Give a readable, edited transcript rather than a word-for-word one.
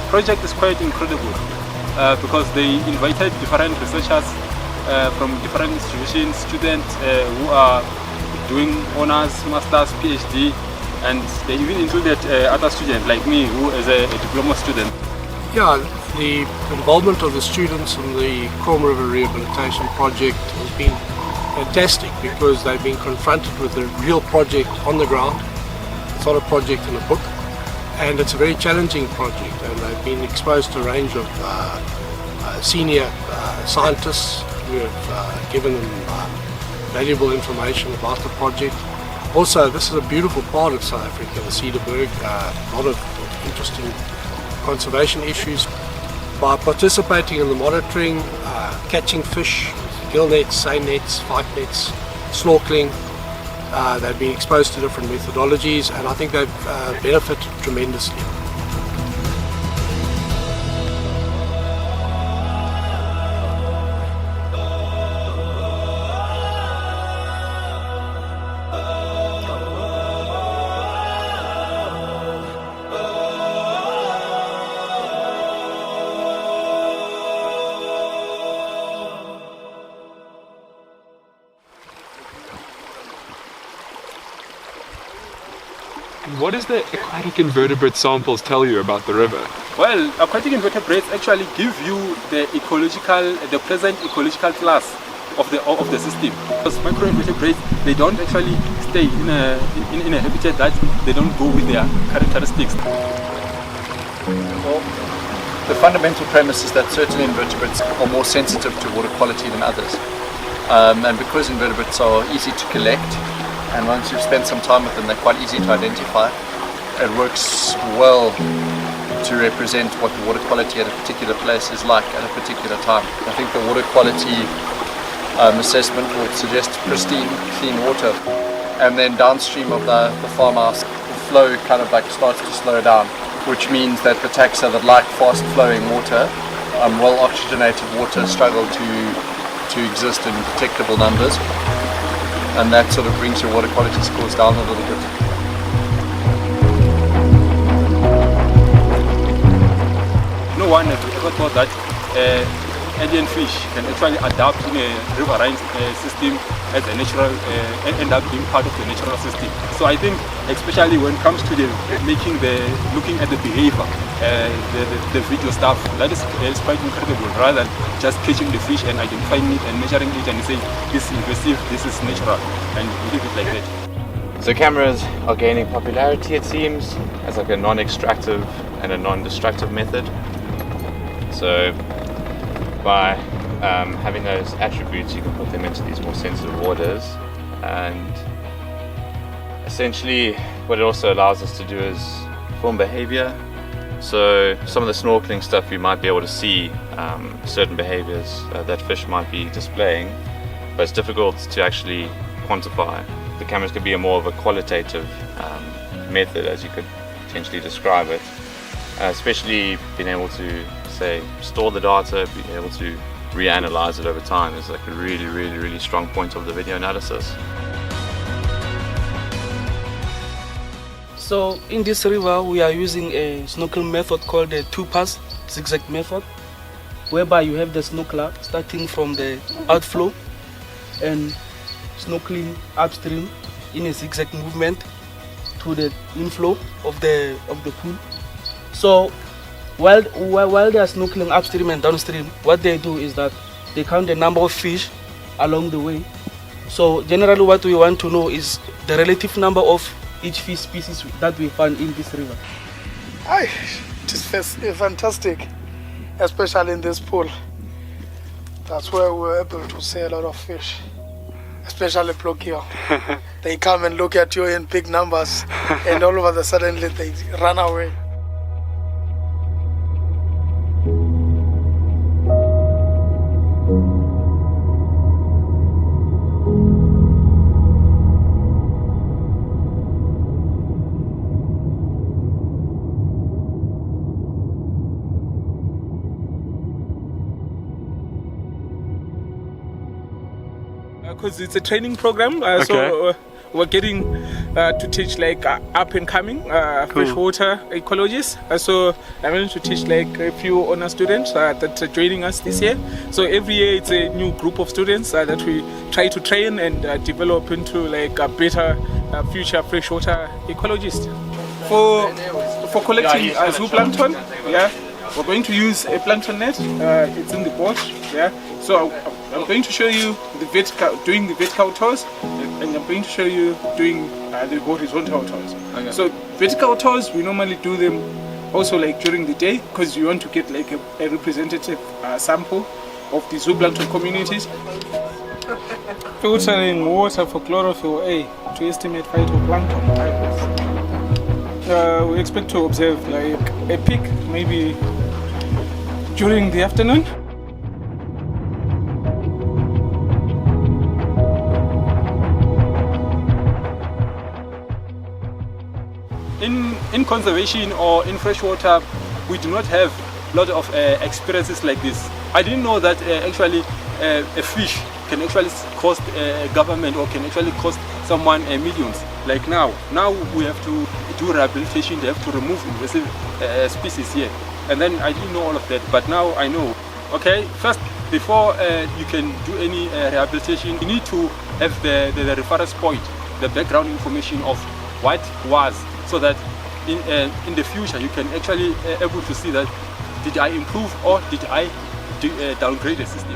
project is quite incredible because they invited different researchers from different institutions, students who are doing honors, masters, PhD, and they even included other students like me, who is a diploma student. Yeah, the involvement of the students in the Krom River Rehabilitation project has been fantastic because they've been confronted with a real project on the ground. It's not a project in a book, and it's a very challenging project, and they've been exposed to a range of senior scientists who have given them valuable information about the project. Also, this is a beautiful part of South Africa, the Cederberg, a lot of interesting conservation issues. By participating in the monitoring, catching fish, gill nets, seine nets, fight nets, snorkelling, they've been exposed to different methodologies, and I think they've benefited tremendously. What does the aquatic invertebrate samples tell you about the river? Well, aquatic invertebrates actually give you the present ecological class of the system. Because microinvertebrates, they don't actually stay in a habitat that they don't go with their characteristics. Well, the fundamental premise is that certain invertebrates are more sensitive to water quality than others. And because invertebrates are easy to collect, and once you've spent some time with them, they're quite easy to identify. It works well to represent what the water quality at a particular place is like at a particular time. I think the water quality assessment will suggest pristine, clean water. And then downstream of the farmhouse, the flow kind of like starts to slow down, which means that the taxa that like fast flowing water, well oxygenated water, struggle to exist in detectable numbers. And that sort of brings your water quality scores down a little bit. No one has ever thought that alien fish can actually adapt in a riverine system as a natural, end up being part of the natural system. So I think, especially when it comes to looking at the behavior, the video stuff, that is quite incredible. Rather than just catching the fish and identifying it and measuring it and saying this is invasive, this is natural, and leave it like that. So cameras are gaining popularity, it seems, as like a non-extractive and a non-destructive method. So by having those attributes, you can put them into these more sensitive waters, and essentially what it also allows us to do is film behavior. So some of the snorkeling stuff, you might be able to see certain behaviors that fish might be displaying, but it's difficult to actually quantify. The cameras could be more of a qualitative method, as you could potentially describe it, especially being able to say store the data, being able to reanalyze it over time is like a really strong point of the video analysis. So in this river we are using a snorkel method called the two-pass zigzag method, whereby you have the snorkeler starting from the outflow and snorkeling upstream in a zigzag movement to the inflow of the pool. So while they are snorkeling upstream and downstream, what they do is that they count the number of fish along the way. So generally what we want to know is the relative number of each fish species that we find in this river. It is fantastic, especially in this pool. That's where we're able to see a lot of fish, especially plukio. They come and look at you in big numbers and all of a sudden they run away. Because it's a training program, Okay. so we're getting to teach like up and coming freshwater ecologists. So I'm going to teach like a few honor students that are joining us this year. So every year it's a new group of students that we try to train and develop into like a better future freshwater ecologist. For collecting zooplankton, we're going to use a plankton net. It's in the boat. So I'm going to show you doing the vertical tours, and I'm going to show you doing the horizontal tours. Okay. So vertical tours, we normally do them also like during the day, because you want to get like a representative sample of the zooplankton communities. Filtering water for chlorophyll A to estimate phytoplankton types. We expect to observe like a peak maybe during the afternoon. In conservation or in freshwater, we do not have a lot of experiences like this. I didn't know that actually a fish can actually cost a government or can actually cost someone millions. Like now we have to do rehabilitation, they have to remove invasive species here. And then I didn't know all of that, but now I know. Okay, first, before you can do any rehabilitation, you need to have the reference point, the background information of what was, so that in the future you can actually able to see that did I improve or did I downgrade the system.